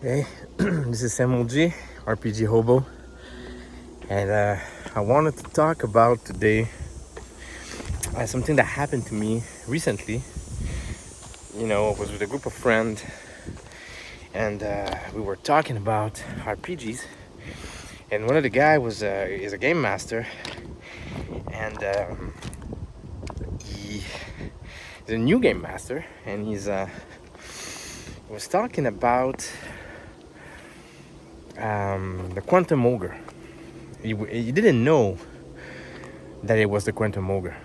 Hey, this is MLG, RPG Hobo, and I wanted to talk about today something that happened to me recently. I was with a group of friends, and we were talking about RPGs, and one of the guy is a game master, and he's a new game master, and he was talking about the Quantum Ogre. He didn't know that it was the Quantum Ogre.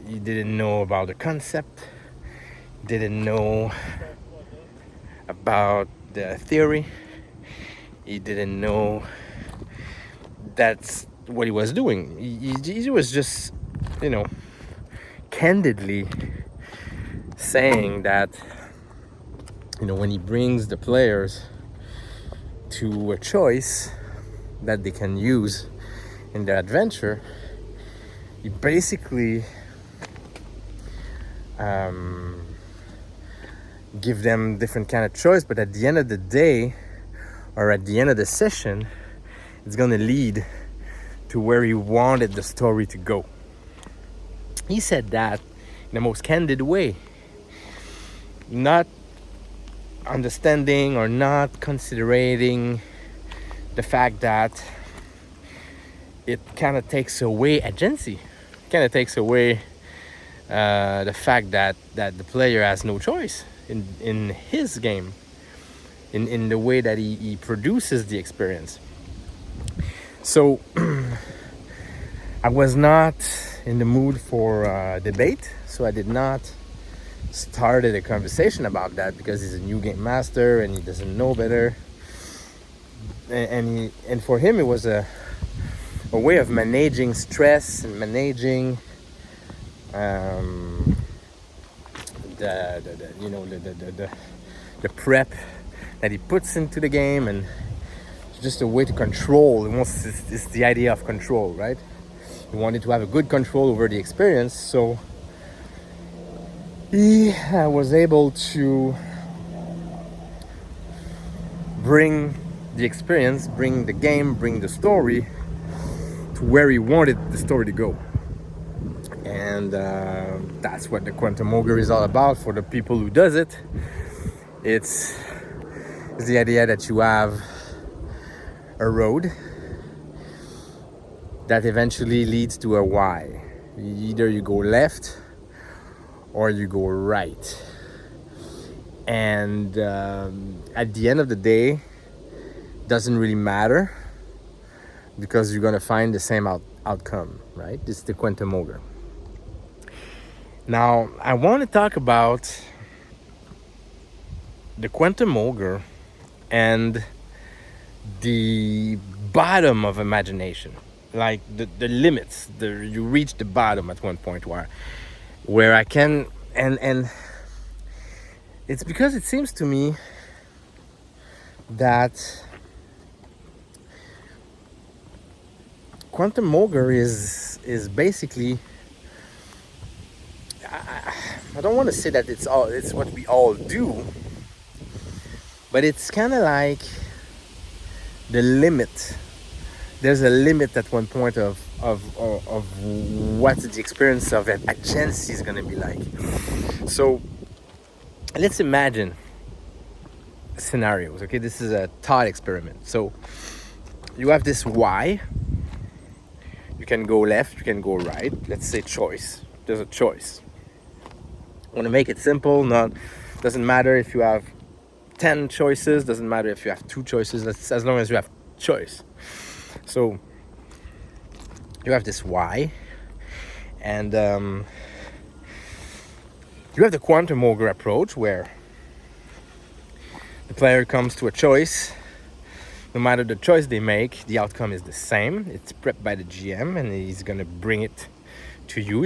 He didn't know about the concept, didn't know about the theory. He didn't know that's what he was doing. He was just, you know, candidly saying that, when he brings the players to a choice that they can use in their adventure, he basically give them different kind of choice, but at the end of the day or at the end of the session, it's gonna lead to where he wanted the story to go. He said that in the most candid way, not understanding or not considering the fact that it kind of takes away agency, kind of takes away the fact that the player has no choice in his game, in the way that he produces the experience. So I was not in the mood for debate, so I did not started a conversation about that, because he's a new game master and he doesn't know better, and for him it was a way of managing stress and managing the prep that he puts into the game, and just a way to control. It's the idea of control, right? He wanted to have a good control over the experience, so he was able to bring the experience, bring the game, bring the story to where he wanted the story to go. And that's what the Quantum Ogre is all about for the people who does it. It's the idea that you have a road that eventually leads to a Y. Either you go left or you go right. And at the end of the day, doesn't really matter, because you're gonna find the same outcome, right? This is the Quantum Ogre. Now, I want to talk about the Quantum Ogre and the bottom of imagination, like the limits. You reach the bottom at one point where I can, and it's because it seems to me that Quantum Ogre is basically, I don't want to say that it's what we all do, but it's kind of like the limit. There's a limit at one point of what the experience of agency is going to be like. So let's imagine scenarios. Okay, this is a thought experiment. So you have this Y. You can go left, you can go right. Let's say choice. There's a choice. I want to make it simple. Doesn't matter if you have 10 choices. Doesn't matter if you have 2 choices. As long as you have choice. So you have this Y, and you have the Quantum Ogre approach, where the player comes to a choice. No matter the choice they make, the outcome is the same. It's prepped by the GM, and he's gonna bring it to you.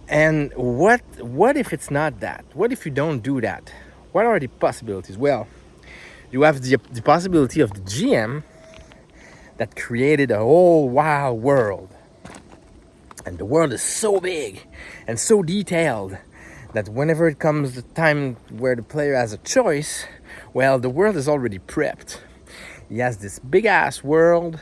And what if it's not that? What if you don't do that? What are the possibilities? Well, you have the possibility of the GM that created a whole wild world. And the world is so big and so detailed that whenever it comes the time where the player has a choice, well, the world is already prepped. He has this big ass world.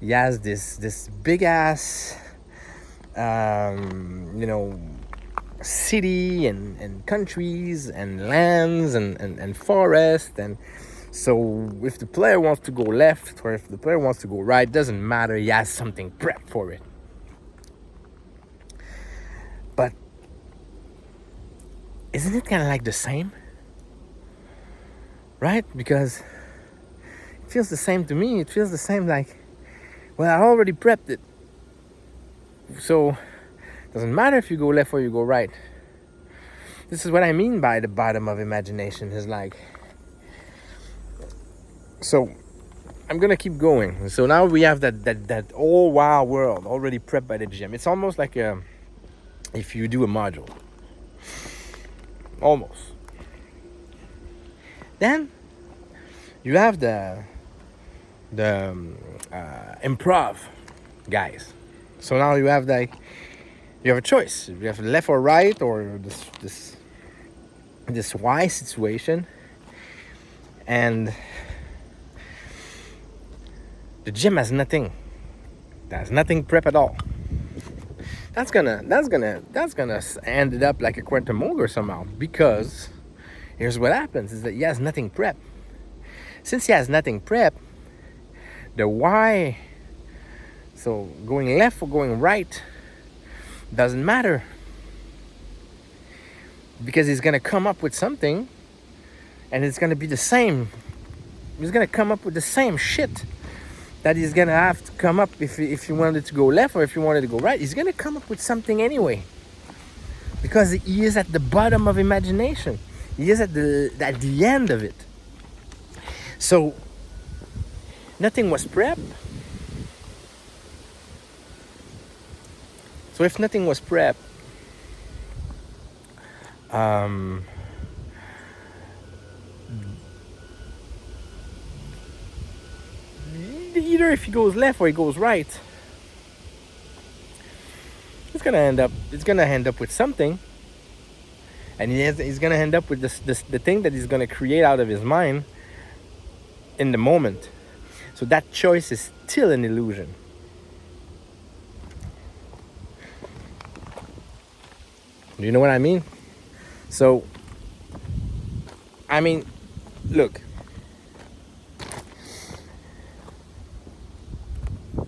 He has this big ass, city and countries and lands and forest. And so if the player wants to go left or if the player wants to go right, doesn't matter. He has something prepped for it. But isn't it kind of like the same? Right? Because it feels the same to me. It feels the same like, well, I already prepped it. So it doesn't matter if you go left or you go right. This is what I mean by the bottom of imagination. Is like, so I'm gonna keep going. So now we have that oh wow world already prepped by the GM. It's almost like if you do a module. Almost. Then you have the improv guys. So now you have a choice. You have left or right or this Y situation, and the gym has nothing. There's nothing prep at all. That's gonna end it up like a quantum ogre somehow, because here's what happens is that he has nothing prep. Since he has nothing prep, the Y, so going left or going right, doesn't matter, because he's gonna come up with something and it's gonna be the same. He's gonna come up with the same shit that he's gonna have to come up if you wanted to go left or if you wanted to go right. He's gonna come up with something anyway, because he is at the bottom of imagination. He is at the end of it. So nothing was prepped. So if nothing was prepped, either if he goes left or he goes right, it's gonna end up with something, and he's gonna end up with the thing that he's gonna create out of his mind in the moment. So that choice is still an illusion. Do you know what I mean? So, I mean, look.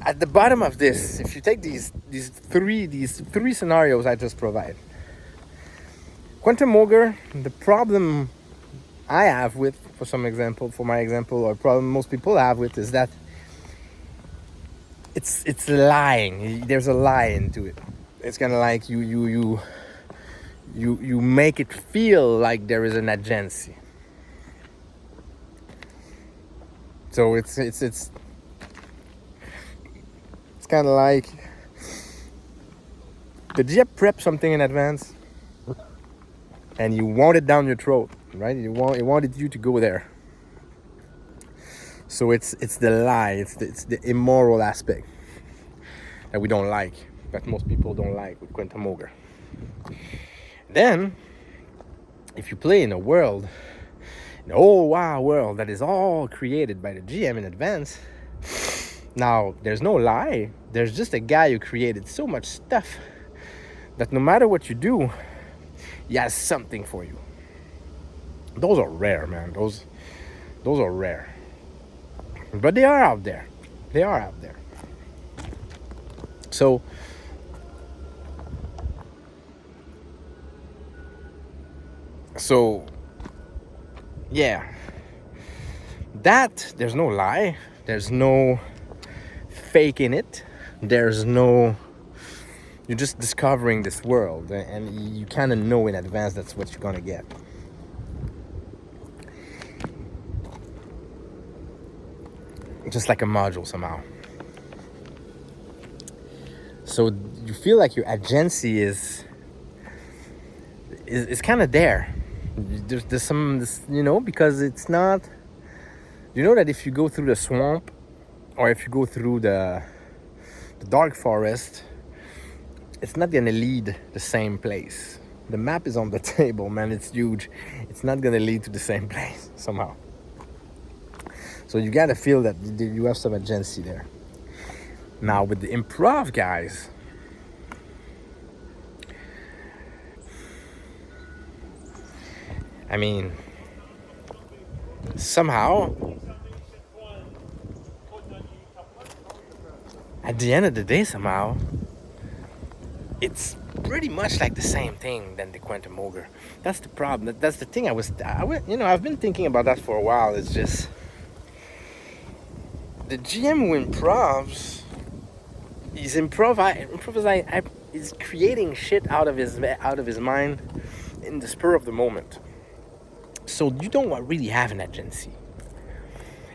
At the bottom of this, if you take these three scenarios I just provide, Quantum Ogre, the problem I have with, for my example, or problem most people have with, is that it's lying. There's a lie into it. It's kind of like you make it feel like there is an agency. So it's kind of like the GM prep something in advance, and you want it down your throat, right? It wanted you to go there. So it's the lie, it's the immoral aspect that we don't like, that most people don't like with Quantum Ogre. Then, if you play in a world, an whole wow world that is all created by the GM in advance, now there's no lie. There's just a guy who created so much stuff that no matter what you do, he has something for you. Those are rare, man. Those are rare. But they are out there. So yeah, that there's no lie, there's no fake in it, there's no, you're just discovering this world, and you kind of know in advance that's what you're gonna get. Just like a module somehow. So you feel like your agency is kind of there. There's some, because it's not, that if you go through the swamp or if you go through the dark forest, it's not gonna lead the same place. the map is on the table, man. It's huge. It's not gonna lead to the same place somehow. So you gotta feel that you have some agency there. Now with the improv guys, I mean, somehow, at the end of the day, somehow, it's pretty much like the same thing than the Quantum Ogre. That's the problem. That's the thing. I've been thinking about that for a while. It's just the GM who improvs. He's creating shit out of his mind in the spur of the moment. So you don't really have an agency.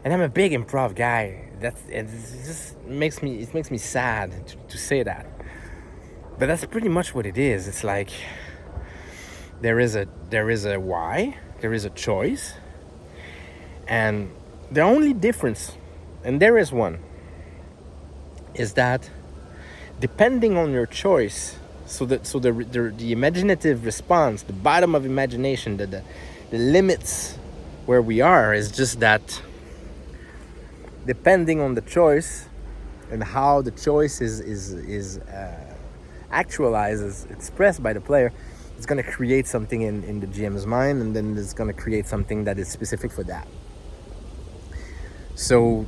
And I'm a big improv guy. It just makes me sad to say that. But that's pretty much what it is. It's like there is a why, there is a choice, and the only difference, and there is one, is that depending on your choice, so the imaginative response, the bottom of imagination, the limits where we are is just that depending on the choice and how the choice is actualized, expressed by the player, it's going to create something in the GM's mind, and then it's going to create something that is specific for that. So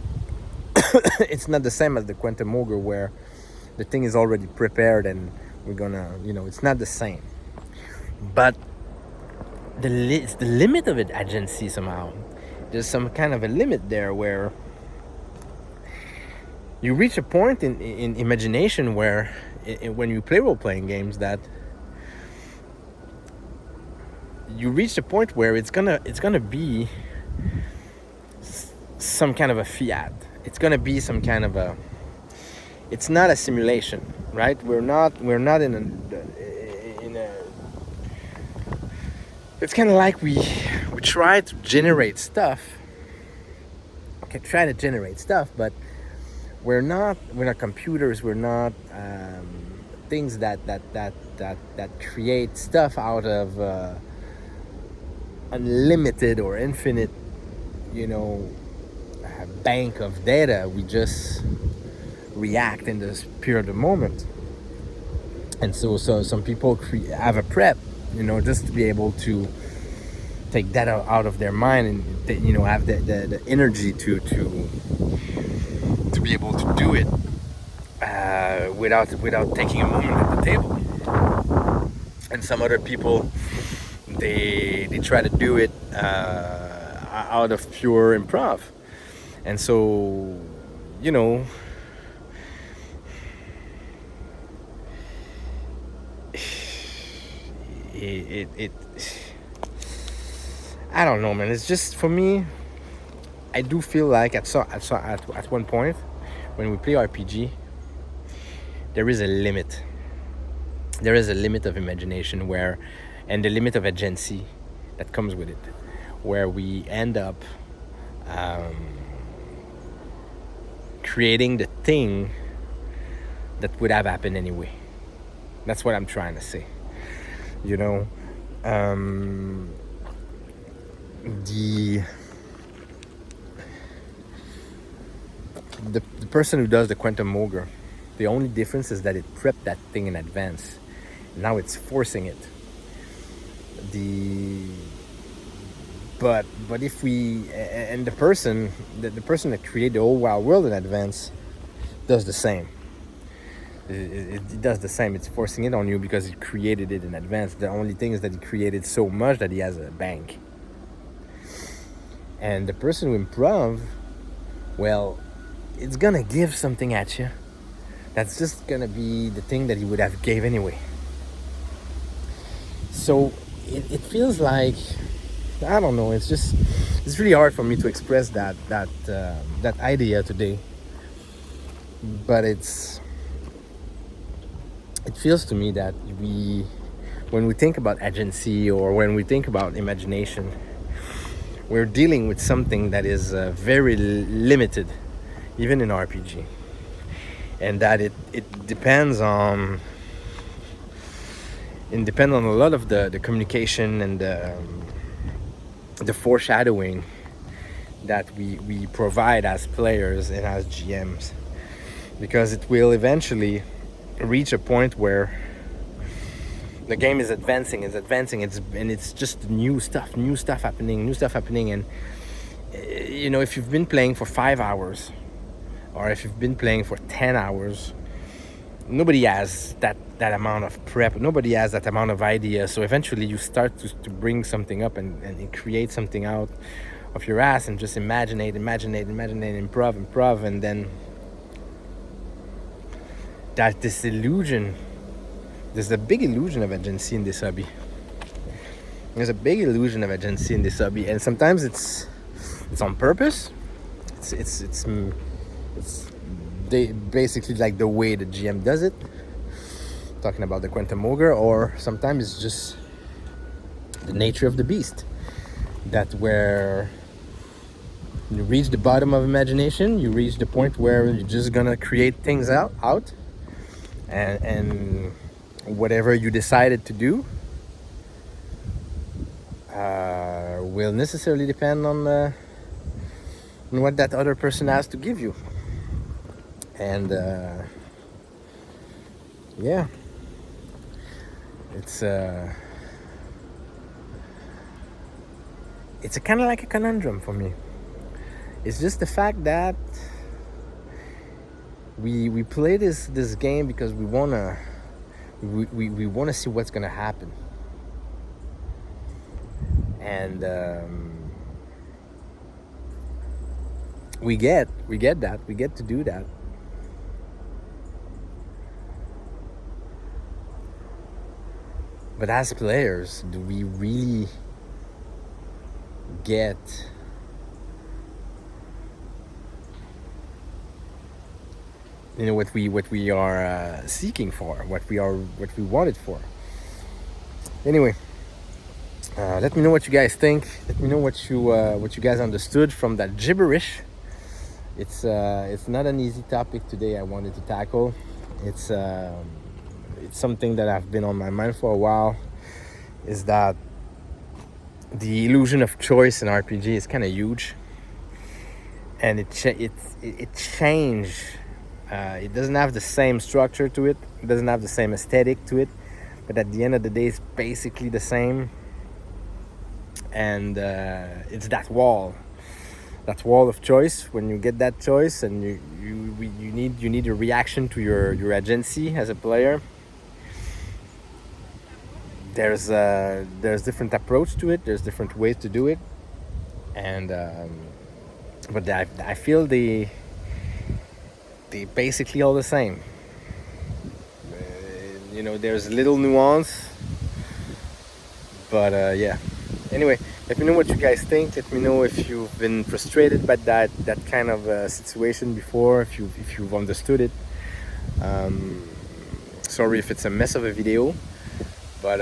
it's not the same as the Quantum Ogre where the thing is already prepared and we're gonna, it's not the same. But it's the limit of it, agency somehow. There's some kind of a limit there where you reach a point in imagination where when you play role-playing games that you reach a point where it's gonna be some kind of a fiat. It's gonna be some kind of a. It's not a simulation, right? We're not in a. It's kind of like we try to generate stuff. Okay, try to generate stuff, but we're not computers. We're not things that create stuff out of unlimited or infinite, bank of data. We just react in the spirit of the moment. And so some people have a prep, just to be able to take that out of their mind and have the energy to be able to do it without taking a moment at the table. And some other people, they try to do it out of pure improv. And so, it I don't know, man. It's just, for me, I do feel like at one point when we play RPG, there is a limit. There is a limit of imagination and the limit of agency that comes with it, where we end up creating the thing that would have happened anyway. That's what I'm trying to say. The person who does the Quantum Ogre, the only difference is that it prepped that thing in advance. Now it's forcing it. But if we, and the person that created the whole wild world in advance does the same. It does the same. It's forcing it on you because he created it in advance. The only thing is that he created so much that he has a bank. And the person who improv, well, it's gonna give something at you that's just gonna be the thing that he would have gave anyway. So it feels like, I don't know, it's really hard for me to express that idea today. But it feels to me that when we think about agency or when we think about imagination, we're dealing with something that is very limited, even in RPG. And that it depends on and depend on a lot of the communication and the foreshadowing that we provide as players and as GMs, because it will eventually reach a point where the game is advancing, it's just new stuff happening, and if you've been playing for 5 hours, or if you've been playing for 10 hours, nobody has that amount of prep, nobody has that amount of ideas. So eventually you start to bring something up and create something out of your ass, and just imagine, improv, and then that this illusion, there's a big illusion of agency in this hobby. There's a big illusion of agency in this hobby, and sometimes it's on purpose. It's basically like the way the GM does it, talking about the Quantum Ogre, or sometimes it's just the nature of the beast, that where you reach the bottom of imagination, you reach the point where you're just gonna create things out and whatever you decided to do will necessarily depend on what that other person has to give you. And yeah, it's a kind of like a conundrum for me. It's just the fact that we play this game because we wanna see what's gonna happen, and we get to do that. But as players, do we really get what we are seeking for, what we want it for? Anyway, let me know what you guys think. Let me know what you guys understood from that gibberish. It's not an easy topic today I wanted to tackle. It's something that I've been on my mind for a while, is that the illusion of choice in RPG is kind of huge, and it changed. It doesn't have the same structure to it. It doesn't have the same aesthetic to it. But at the end of the day, it's basically the same. And it's that wall of choice. When you get that choice, and you need a reaction to your agency as a player. There's different approach to it. There's different ways to do it, and but I feel they basically all the same. There's little nuance, but yeah. Anyway, let me know what you guys think. Let me know if you've been frustrated by that kind of situation before, if you've understood it. Sorry if it's a mess of a video. But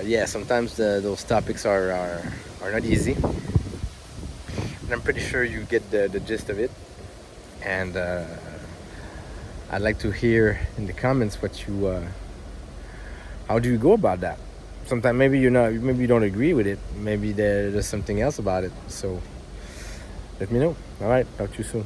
yeah, sometimes those topics are not easy, and I'm pretty sure you get the gist of it. And I'd like to hear in the comments how do you go about that? Sometimes maybe you don't agree with it. Maybe there's something else about it. So let me know. All right, talk to you soon.